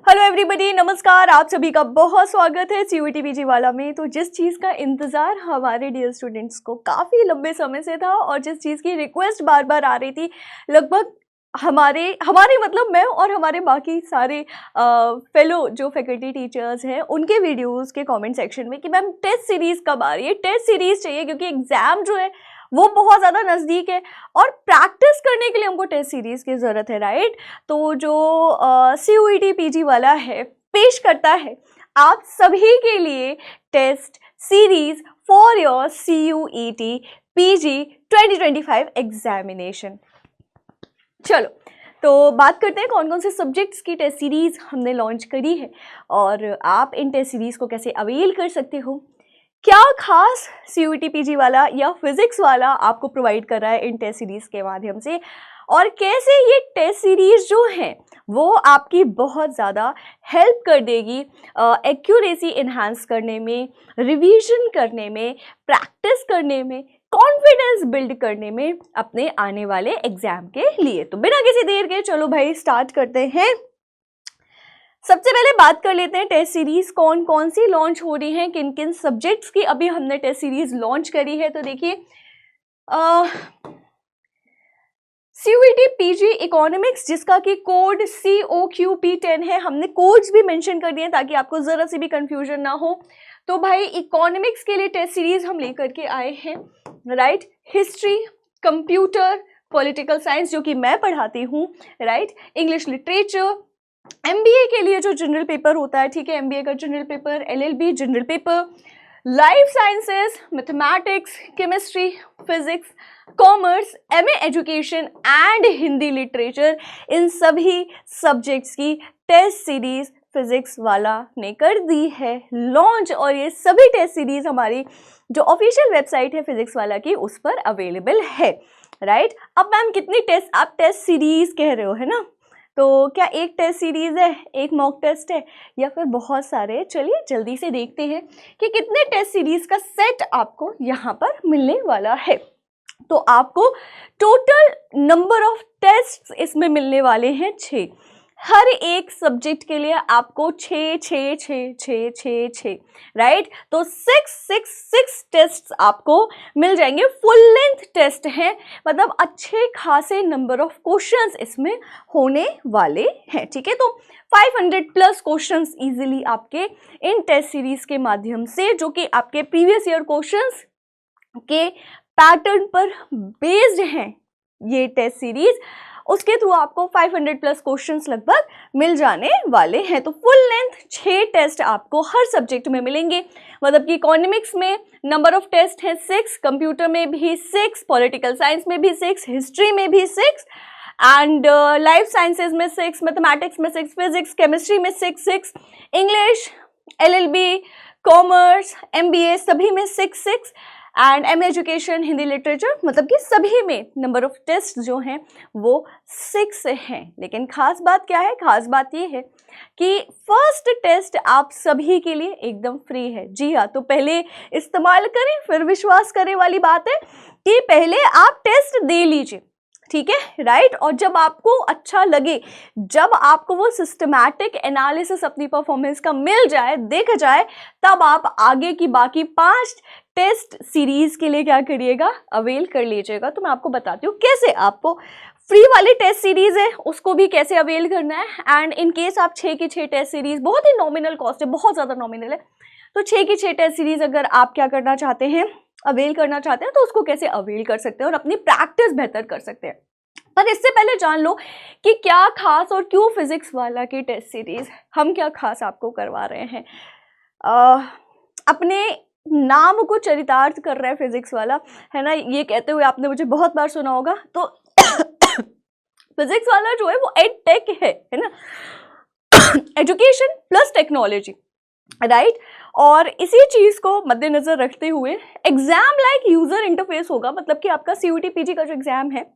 Hello everybody, नमस्कार। आप सभी का बहुत स्वागत है सीयूईटी पीजी वाला में। तो जिस चीज़ का इंतज़ार हमारे डियर स्टूडेंट्स को काफ़ी लंबे समय से था और जिस चीज़ की रिक्वेस्ट बार बार आ रही थी, लगभग हमारे हमारे मतलब मैं और हमारे बाकी सारे फेलो जो फैकल्टी टीचर्स हैं उनके वीडियोस के कमेंट सेक्शन में कि मैम टेस्ट सीरीज़ कब आ रही है, टेस्ट सीरीज़ चाहिए क्योंकि एग्ज़ाम जो है वो बहुत ज़्यादा नज़दीक है और प्रैक्टिस करने के लिए हमको टेस्ट सीरीज़ की ज़रूरत है, राइट। तो जो सीयूईटी पीजी वाला है पेश करता है आप सभी के लिए test series for your CUET PG 2025 examination. चलो तो बात करते हैं कौन कौन से सब्जेक्ट्स की टेस्ट सीरीज़ हमने लॉन्च करी है और आप इन टेस्ट सीरीज़ को कैसे अवेल कर सकते हो, क्या खास सीयूईटी पीजी वाला या फिजिक्स वाला आपको प्रोवाइड कर रहा है इन टेस्ट सीरीज़ के माध्यम से, और कैसे ये टेस्ट सीरीज़ जो हैं वो आपकी बहुत ज़्यादा हेल्प कर देगी एक्यूरेसी इन्हांस करने में, रिवीजन करने में, प्रैक्टिस करने में, कॉन्फिडेंस बिल्ड करने में अपने आने वाले एग्जाम के लिए। तो बिना किसी देर के चलो भाई स्टार्ट करते हैं। सबसे पहले बात कर लेते हैं टेस्ट सीरीज़ कौन कौन सी लॉन्च हो रही हैं, किन किन सब्जेक्ट्स की अभी हमने टेस्ट सीरीज़ लॉन्च करी है। तो देखिए सीयूईटी पीजी इकोनॉमिक्स जिसका कि कोड COQP10 है, हमने कोड्स भी मेंशन कर दिए ताकि आपको ज़रा सी भी कंफ्यूजन ना हो। तो भाई इकोनॉमिक्स के लिए टेस्ट सीरीज़ हम लेकर के आए हैं, right. History, computer, political science जो कि मैं पढ़ाती हूँ, राइट, इंग्लिश लिटरेचर, MBA के लिए जो जनरल पेपर होता है, ठीक है, MBA का general paper, LLB general paper, life sciences, mathematics, chemistry, physics, commerce, MA education and Hindi literature, इन सभी सब्जेक्ट्स की टेस्ट सीरीज फिजिक्स वाला ने कर दी है लॉन्च। और ये सभी टेस्ट सीरीज हमारी जो ऑफिशियल वेबसाइट है फिजिक्स वाला की उस पर अवेलेबल है, राइट। अब मैम कितनी टेस्ट, आप टेस्ट सीरीज कह रहे हो, है ना, तो क्या एक टेस्ट सीरीज़ है, एक मॉक टेस्ट है या फिर बहुत सारे? चलिए जल्दी से देखते हैं कि कितने टेस्ट सीरीज़ का सेट आपको यहाँ पर मिलने वाला है। तो आपको टोटल नंबर ऑफ टेस्ट इसमें मिलने वाले हैं 6। हर एक सब्जेक्ट के लिए आपको 6 राइट। तो 6 टेस्ट आपको मिल जाएंगे। फुल लेंथ टेस्ट हैं, मतलब अच्छे खासे नंबर ऑफ क्वेश्चंस इसमें होने वाले हैं, ठीक है। तो 500 प्लस क्वेश्चंस इजीली आपके इन टेस्ट सीरीज के माध्यम से, जो कि आपके प्रीवियस ईयर क्वेश्चंस के पैटर्न पर बेस्ड हैं ये टेस्ट सीरीज, उसके थ्रू आपको 500 प्लस क्वेश्चंस लगभग मिल जाने वाले हैं। तो फुल लेंथ 6 टेस्ट आपको हर सब्जेक्ट में मिलेंगे, मतलब कि इकोनॉमिक्स में नंबर ऑफ टेस्ट है 6, कंप्यूटर में भी 6, पॉलिटिकल साइंस में भी 6, हिस्ट्री में भी 6 एंड लाइफ साइंसेज में 6, मैथमेटिक्स में 6, फिजिक्स केमिस्ट्री में 6, इंग्लिश, LLB, कॉमर्स, MBA सभी में 6 and MA education, Hindi literature, मतलब कि सभी में नंबर ऑफ टेस्ट जो हैं वो 6 हैं। लेकिन खास बात क्या है? खास बात ये है कि फर्स्ट टेस्ट आप सभी के लिए एकदम फ्री है। जी हाँ, तो पहले इस्तेमाल करें फिर विश्वास करें वाली बात है कि पहले आप टेस्ट दे लीजिए, ठीक है, राइट। और जब आपको अच्छा लगे, जब आपको वो सिस्टमैटिक एनालिसिस अपनी परफॉर्मेंस का मिल जाए, देखा जाए, तब आप आगे की बाकी 5 टेस्ट सीरीज के लिए क्या करिएगा, अवेल कर लीजिएगा। तो मैं आपको बताती हूँ कैसे आपको फ्री वाली टेस्ट सीरीज है उसको भी कैसे अवेल करना है। एंड इन केस आप 6 की 6 टेस्ट सीरीज, बहुत ही नॉमिनल कॉस्ट है, बहुत ज़्यादा नॉमिनल है, तो 6 की 6 टेस्ट सीरीज अगर आप क्या करना चाहते हैं, अवेल करना चाहते हैं, तो उसको कैसे अवेल कर सकते हैं और अपनी प्रैक्टिस बेहतर कर सकते हैं। पर इससे पहले जान लो कि क्या खास और क्यों फिजिक्स वाला की टेस्ट सीरीज हम क्या खास आपको करवा रहे हैं। अपने नाम को चरितार्थ कर रहा है फिजिक्स वाला, है ना, ये कहते हुए आपने मुझे बहुत बार सुना होगा। तो फिजिक्स वाला जो है वो एड टेक है ना, एजुकेशन प्लस टेक्नोलॉजी, राइट। और इसी चीज़ को मद्देनजर रखते हुए एग्जाम लाइक यूजर इंटरफेस होगा, मतलब कि आपका सीयूईटी पीजी का जो एग्जाम है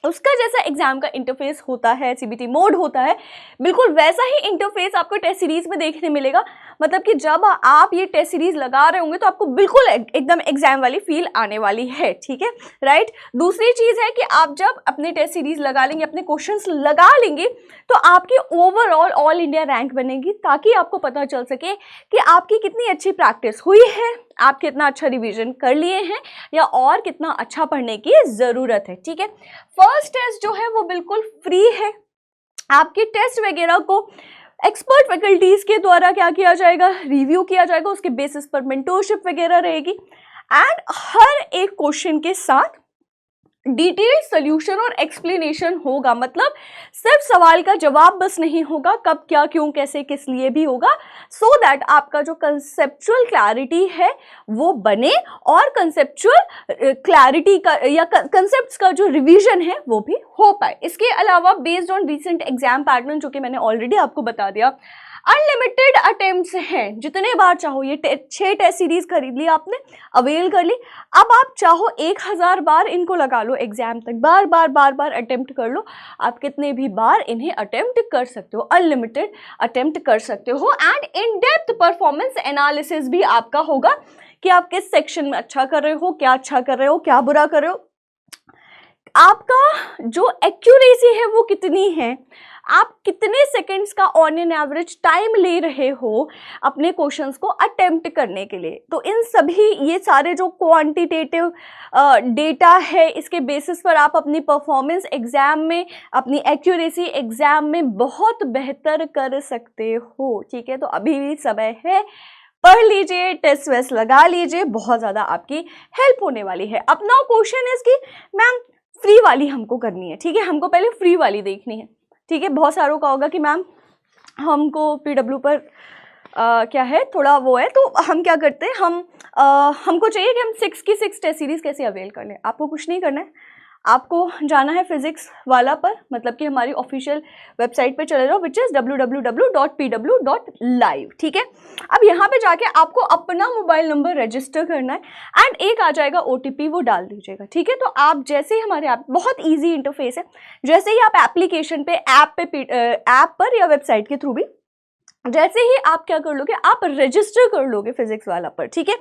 उसका जैसा एग्जाम का इंटरफेस होता है, CBT मोड होता है, बिल्कुल वैसा ही इंटरफेस आपको टेस्ट सीरीज में देखने मिलेगा। मतलब कि जब आप ये टेस्ट सीरीज लगा रहे होंगे तो आपको बिल्कुल एकदम एग्जाम वाली फील आने वाली है, ठीक है, राइट। दूसरी चीज़ है कि आप जब अपने टेस्ट सीरीज लगा लेंगे, अपने क्वेश्चंस लगा लेंगे, तो आपकी ओवरऑल ऑल इंडिया रैंक बनेगी, ताकि आपको पता चल सके कि आपकी कितनी अच्छी प्रैक्टिस हुई है, आप कितना अच्छा रिवीजन कर लिए हैं, या और कितना अच्छा पढ़ने की ज़रूरत है, ठीक है। फर्स्ट टेस्ट जो है वो बिल्कुल फ्री है। आपके टेस्ट वगैरह को एक्सपर्ट फैकल्टीज के द्वारा क्या किया जाएगा, रिव्यू किया जाएगा, उसके बेसिस पर मेंटोरशिप वगैरह रहेगी, एंड हर एक क्वेश्चन के साथ डिटेल्ड सोल्यूशन और एक्सप्लेनेशन होगा। मतलब सिर्फ सवाल का जवाब बस नहीं होगा, कब क्या क्यों कैसे किस लिए भी होगा, सो दैट आपका जो कंसेप्चुअल क्लैरिटी है वो बने, और कंसेप्चुअल क्लैरिटी का या कंसेप्ट्स का जो रिवीजन है वो भी हो पाए। इसके अलावा based on recent exam pattern, जो कि मैंने ऑलरेडी आपको बता दिया, अनलिमिटेड अटेम्प्ट्स हैं, जितने बार चाहो, ये 6 टेस्ट सीरीज खरीद ली आपने, अवेल कर ली, अब आप चाहो 1000 बार इनको लगा लो एग्जाम तक, बार बार अटेम्प्ट कर लो, आप कितने भी बार इन्हें अटेम्प्ट कर सकते हो, अनलिमिटेड अटेम्प्ट कर सकते हो। And in depth performance analysis भी आपका होगा कि आप किस सेक्शन में अच्छा कर रहे हो, क्या अच्छा कर रहे हो, क्या बुरा कर रहे हो, आपका जो एक्यूरेसी है वो कितनी है, आप कितने सेकंड्स का ऑन एन एवरेज टाइम ले रहे हो अपने क्वेश्चंस को अटेम्प्ट करने के लिए। तो इन सभी ये सारे जो क्वांटिटेटिव डेटा है, इसके बेसिस पर आप अपनी परफॉर्मेंस एग्जाम में, अपनी एक्यूरेसी एग्जाम में बहुत बेहतर कर सकते हो, ठीक है। तो अभी भी समय है, पढ़ लीजिए, टेस्ट वेस्ट लगा लीजिए, बहुत ज़्यादा आपकी हेल्प होने वाली है। अब नाउ क्वेश्चन इज कि मैम फ्री वाली हमको करनी है, ठीक है, हमको पहले फ्री वाली देखनी है, ठीक है। बहुत सारों का होगा कि मैम हमको PW पर क्या है थोड़ा वो है, तो हम क्या करते हैं, हमको चाहिए कि हम 6 की 6 टेस्ट सीरीज कैसे अवेल कर लें। आपको कुछ नहीं करना है, आपको जाना है फिजिक्स वाला पर, मतलब कि हमारी ऑफिशियल वेबसाइट पे चले जाओ, विच इज़ www.pw.live, ठीक है। अब यहाँ पे जाके आपको अपना मोबाइल नंबर रजिस्टर करना है, एंड एक आ जाएगा OTP, वो डाल दीजिएगा, ठीक है। तो आप जैसे ही हमारे ऐप, बहुत ईजी इंटरफेस है, जैसे ही आप एप्लीकेशन पे ऐप पर या वेबसाइट के थ्रू भी जैसे ही आप क्या कर लोगे, आप रजिस्टर कर लोगे फिजिक्स वाला पर, ठीक है।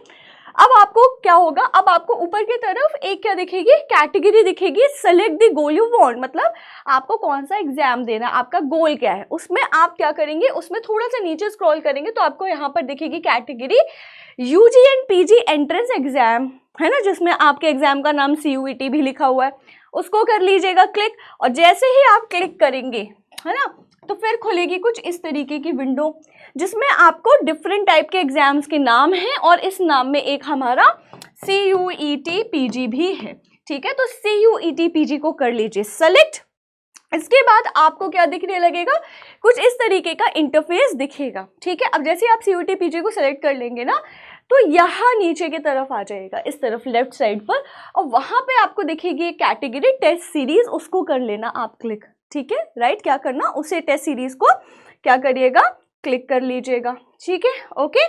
अब आपको क्या होगा, अब आपको ऊपर की तरफ एक क्या दिखेगी, कैटेगरी दिखेगी, select the goal you want, मतलब आपको कौन सा एग्जाम देना, आपका गोल क्या है, उसमें आप क्या करेंगे, उसमें थोड़ा सा नीचे स्क्रॉल करेंगे तो आपको यहाँ पर दिखेगी category UG and PG entrance exam, है ना, जिसमें आपके एग्जाम का नाम CUET भी लिखा हुआ है, उसको कर लीजिएगा क्लिक। और जैसे ही आप क्लिक करेंगे, है ना, तो फिर खुलेगी कुछ इस तरीके की विंडो, जिसमें आपको डिफरेंट टाइप के एग्जाम्स के नाम हैं, और इस नाम में एक हमारा CUET PG भी है, ठीक है। तो CUET PG को कर लीजिए सेलेक्ट। इसके बाद आपको क्या दिखने लगेगा, कुछ इस तरीके का इंटरफेस दिखेगा, ठीक है। अब जैसे आप CUET PG को सेलेक्ट कर लेंगे ना, तो यहाँ नीचे की तरफ आ जाएगा, इस तरफ लेफ्ट साइड पर, और वहाँ पे आपको दिखेगी कैटेगरी टेस्ट सीरीज, उसको कर लेना आप क्लिक, ठीक है, राइट। क्या करना, उसे टेस्ट सीरीज को क्या करिएगा, क्लिक कर लीजिएगा, ठीक है, ओके।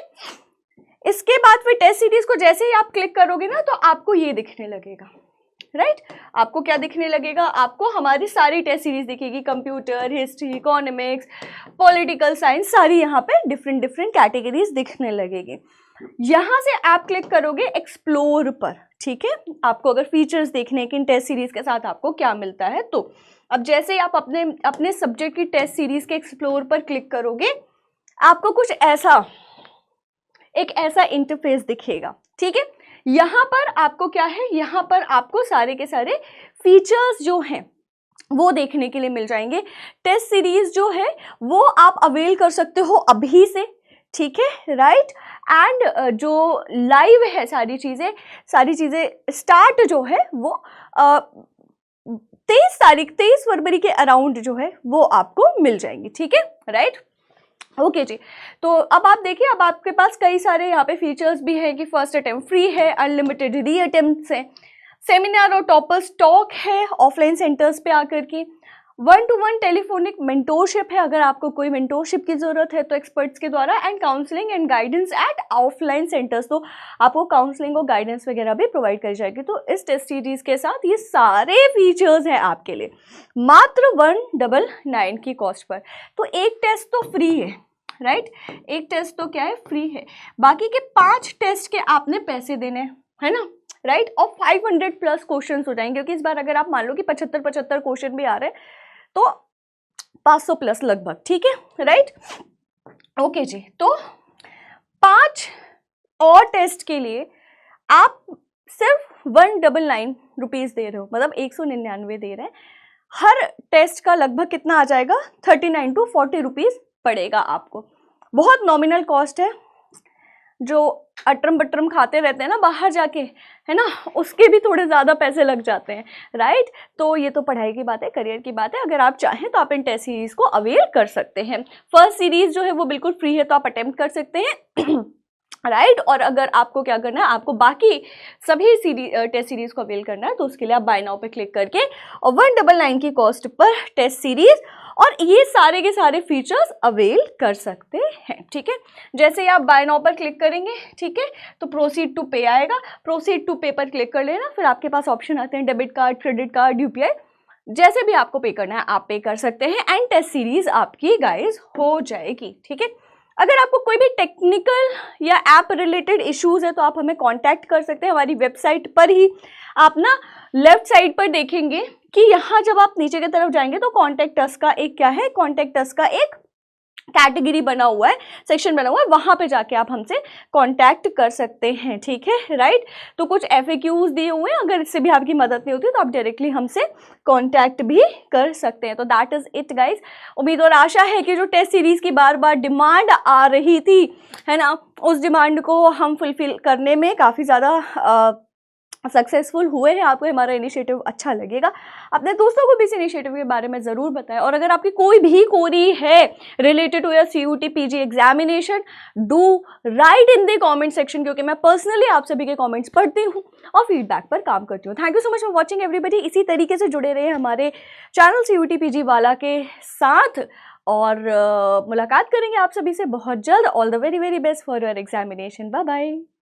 इसके बाद फिर टेस्ट सीरीज को जैसे ही आप क्लिक करोगे ना, तो आपको ये दिखने लगेगा, राइट। आपको क्या दिखने लगेगा, आपको हमारी सारी टेस्ट सीरीज दिखेगी, computer, history, economics, political science, सारी यहाँ पे डिफरेंट कैटेगरीज दिखने लगेगी। यहाँ से आप क्लिक करोगे एक्सप्लोर पर, ठीक है, आपको अगर फीचर्स देखने के इन टेस्ट सीरीज के साथ आपको क्या मिलता है। तो अब जैसे ही आप अपने सब्जेक्ट की टेस्ट सीरीज के एक्सप्लोर पर क्लिक करोगे, आपको कुछ ऐसा इंटरफेस दिखेगा, ठीक है। यहाँ पर आपको क्या है, यहाँ पर आपको सारे के सारे फीचर्स जो हैं वो देखने के लिए मिल जाएंगे। टेस्ट सीरीज जो है वो आप अवेल कर सकते हो अभी से, ठीक है, राइट। एंड जो लाइव है सारी चीज़ें स्टार्ट जो है वो 23 फरवरी के अराउंड जो है वो आपको मिल जाएंगी, ठीक है, राइट। ओके जी। तो अब आप देखिए, अब आपके पास कई सारे यहाँ पे फीचर्स भी है कि फर्स्ट अटेम्प्ट फ्री है, अनलिमिटेड री अटेम्प्ट्स हैं, सेमिनार और टॉपर स्टॉक है ऑफलाइन सेंटर्स पे आकर की, 1-to-1 टेलीफोनिक मेंटोरशिप है, अगर आपको कोई मेंटोरशिप की ज़रूरत है तो एक्सपर्ट्स के द्वारा, and counselling and guidance at offline centres, तो आपको काउंसलिंग और गाइडेंस वगैरह भी प्रोवाइड करी जाएगी। तो इस टेस्ट सीरीज के साथ ये सारे फीचर्स हैं आपके लिए, मात्र 199 की कॉस्ट पर। तो एक टेस्ट तो फ्री है, राइट। एक टेस्ट तो क्या है, फ्री है, बाकी के 5 टेस्ट के आपने पैसे देने हैं, है ना, राइट। और 500 प्लस क्वेश्चन हो जाएंगे, क्योंकि इस बार अगर आप मान लो कि 75 क्वेश्चन भी आ रहे हैं तो 500 प्लस लगभग, ठीक है, राइट। ओके जी, तो 5 और टेस्ट के लिए आप सिर्फ 199 रुपीज़ दे रहे हो, मतलब 199 दे रहे हैं। हर टेस्ट का लगभग कितना आ जाएगा, 39 to 40 रुपीज़ पड़ेगा आपको। बहुत नॉमिनल कॉस्ट है। जो अटरम बटरम खाते रहते हैं ना बाहर जाके, है ना, उसके भी थोड़े ज़्यादा पैसे लग जाते हैं, राइट। तो ये तो पढ़ाई की बात है, करियर की बात है। अगर आप चाहें तो आप इन टेस्ट सीरीज़ को अवेल कर सकते हैं। फर्स्ट सीरीज़ जो है वो बिल्कुल फ्री है, तो आप अटेम्प्ट कर सकते हैं, राइट। और अगर आपको क्या करना है, आपको बाकी सभी टेस्ट सीरीज़ को अवेल करना है, तो उसके लिए आप बाय नाउ पे क्लिक करके और 199 की कॉस्ट पर टेस्ट सीरीज़ और ये सारे के सारे फीचर्स अवेल कर सकते हैं, ठीक है। जैसे ही आप बाय नाउ पर क्लिक करेंगे, ठीक है, तो प्रोसीड टू पे आएगा। प्रोसीड टू पे पर क्लिक कर लेना, फिर आपके पास ऑप्शन आते हैं debit card, credit card, UPI, जैसे भी आपको पे करना है आप पे कर सकते हैं एंड टेस्ट सीरीज आपकी गाइस हो जाएगी, ठीक है। अगर आपको कोई भी टेक्निकल या ऐप रिलेटेड इश्यूज है तो आप हमें कांटेक्ट कर सकते हैं हमारी वेबसाइट पर ही। आप ना लेफ्ट साइड पर देखेंगे कि यहाँ जब आप नीचे की तरफ जाएंगे तो कॉन्टेक्ट अस का एक क्या है, कॉन्टेक्ट अस का एक कैटेगरी बना हुआ है, सेक्शन बना हुआ है, वहाँ पे जाके आप हमसे कांटेक्ट कर सकते हैं, ठीक है, राइट। तो कुछ FAQs दिए हुए हैं, अगर इससे भी आपकी मदद नहीं होती तो आप डायरेक्टली हमसे कांटेक्ट भी कर सकते हैं। तो दैट इज इट गाइज। उम्मीद और आशा है कि जो टेस्ट सीरीज की बार बार डिमांड आ रही थी, है ना, उस डिमांड को हम फुलफिल करने में काफ़ी ज़्यादा सक्सेसफुल हुए हैं। आपको हमारा इनिशिएटिव अच्छा लगेगा, अपने दोस्तों को भी इस इनिशिएटिव के बारे में ज़रूर बताएं। और अगर आपकी कोई भी क्वेरी है related to your CUT PG examination, do write in the comment section, क्योंकि मैं पर्सनली आप सभी के कमेंट्स पढ़ती हूँ और फीडबैक पर काम करती हूँ। Thank you so much for watching everybody. इसी तरीके से जुड़े रहे हमारे चैनल CUT PG वाला के साथ और मुलाकात करेंगे आप सभी से बहुत जल्द। All the very very best for your examination. Bye bye.